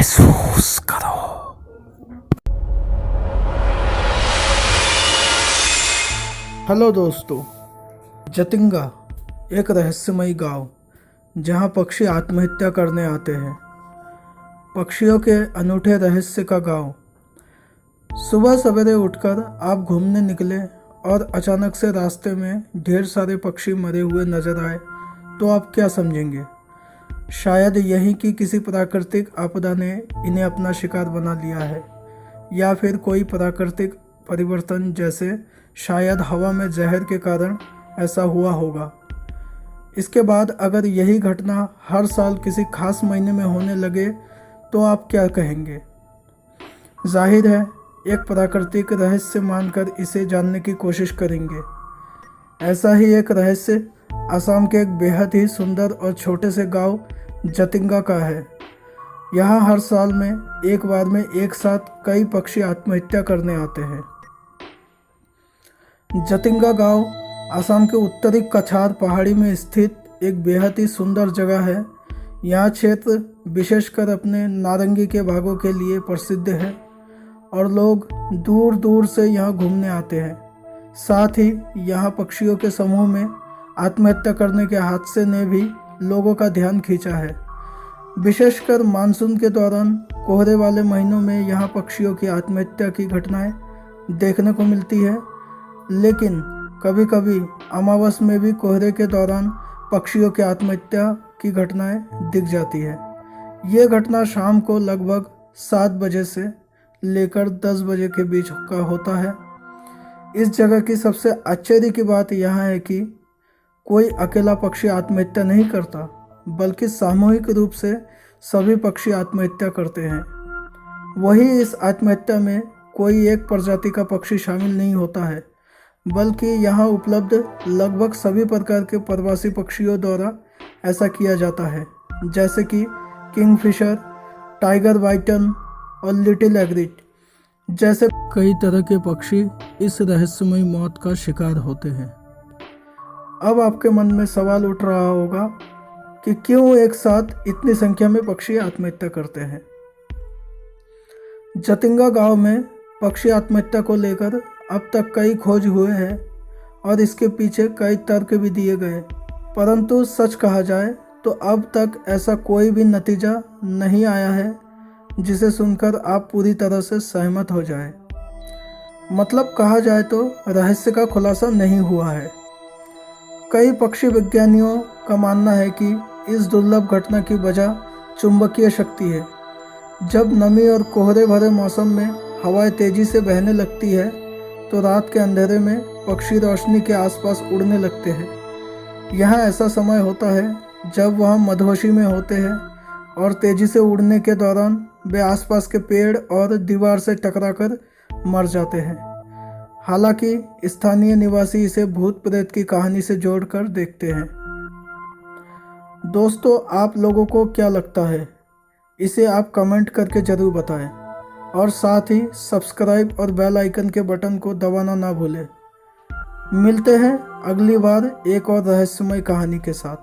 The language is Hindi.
महसूस करो। हेलो दोस्तों, जतिंगा एक रहस्यमयी गांव जहां पक्षी आत्महत्या करने आते हैं। पक्षियों के अनूठे रहस्य का गांव। सुबह सवेरे उठकर आप घूमने निकले और अचानक से रास्ते में ढेर सारे पक्षी मरे हुए नजर आए तो आप क्या समझेंगे? शायद यही कि किसी प्राकृतिक आपदा ने इन्हें अपना शिकार बना लिया है, या फिर कोई प्राकृतिक परिवर्तन, जैसे शायद हवा में जहर के कारण ऐसा हुआ होगा। इसके बाद अगर यही घटना हर साल किसी खास महीने में होने लगे तो आप क्या कहेंगे? जाहिर है एक प्राकृतिक रहस्य मानकर इसे जानने की कोशिश करेंगे। ऐसा ही एक रहस्य असम के एक बेहद ही सुंदर और छोटे से गांव जतिंगा का है। यहाँ हर साल में एक बार में एक साथ कई पक्षी आत्महत्या करने आते हैं। जतिंगा गांव असम के उत्तरी कछार पहाड़ी में स्थित एक बेहद ही सुंदर जगह है। यह क्षेत्र विशेषकर अपने नारंगी के बागों के लिए प्रसिद्ध है और लोग दूर दूर से यहाँ घूमने आते हैं। साथ ही यहाँ पक्षियों के समूह में आत्महत्या करने के हादसे ने भी लोगों का ध्यान खींचा है। विशेषकर मानसून के दौरान कोहरे वाले महीनों में यहाँ पक्षियों की आत्महत्या की घटनाएं देखने को मिलती है, लेकिन कभी कभी अमावस में भी कोहरे के दौरान पक्षियों की आत्महत्या की घटनाएं दिख जाती है। ये घटना शाम को लगभग 7 बजे से लेकर 10 बजे के बीच का होता है। इस जगह की सबसे आश्चर्य की बात यह है कि कोई अकेला पक्षी आत्महत्या नहीं करता, बल्कि सामूहिक रूप से सभी पक्षी आत्महत्या करते हैं। वही इस आत्महत्या में कोई एक प्रजाति का पक्षी शामिल नहीं होता है, बल्कि यहाँ उपलब्ध लगभग सभी प्रकार के प्रवासी पक्षियों द्वारा ऐसा किया जाता है, जैसे कि किंगफिशर, टाइगर वाइटन और लिटिल एग्रिट जैसे कई तरह के पक्षी इस रहस्यमयी मौत का शिकार होते हैं। अब आपके मन में सवाल उठ रहा होगा कि क्यों एक साथ इतनी संख्या में पक्षी आत्महत्या करते हैं। जतिंगा गांव में पक्षी आत्महत्या को लेकर अब तक कई खोज हुए हैं और इसके पीछे कई तर्क भी दिए गए, परंतु सच कहा जाए तो अब तक ऐसा कोई भी नतीजा नहीं आया है जिसे सुनकर आप पूरी तरह से सहमत हो जाए। मतलब कहा जाए तो रहस्य का खुलासा नहीं हुआ है। कई पक्षी विज्ञानियों का मानना है कि इस दुर्लभ घटना की वजह चुंबकीय शक्ति है। जब नमी और कोहरे भरे मौसम में हवाएं तेजी से बहने लगती है तो रात के अंधेरे में पक्षी रोशनी के आसपास उड़ने लगते हैं। यहाँ ऐसा समय होता है जब वह मदहोशी में होते हैं और तेजी से उड़ने के दौरान वे आसपास के पेड़ और दीवार से टकराकर मर जाते हैं। हालांकि स्थानीय निवासी इसे भूत प्रेत की कहानी से जोड़कर देखते हैं। दोस्तों, आप लोगों को क्या लगता है? इसे आप कमेंट करके ज़रूर बताएं और साथ ही सब्सक्राइब और बेल आइकन के बटन को दबाना ना भूलें। मिलते हैं अगली बार एक और रहस्यमय कहानी के साथ।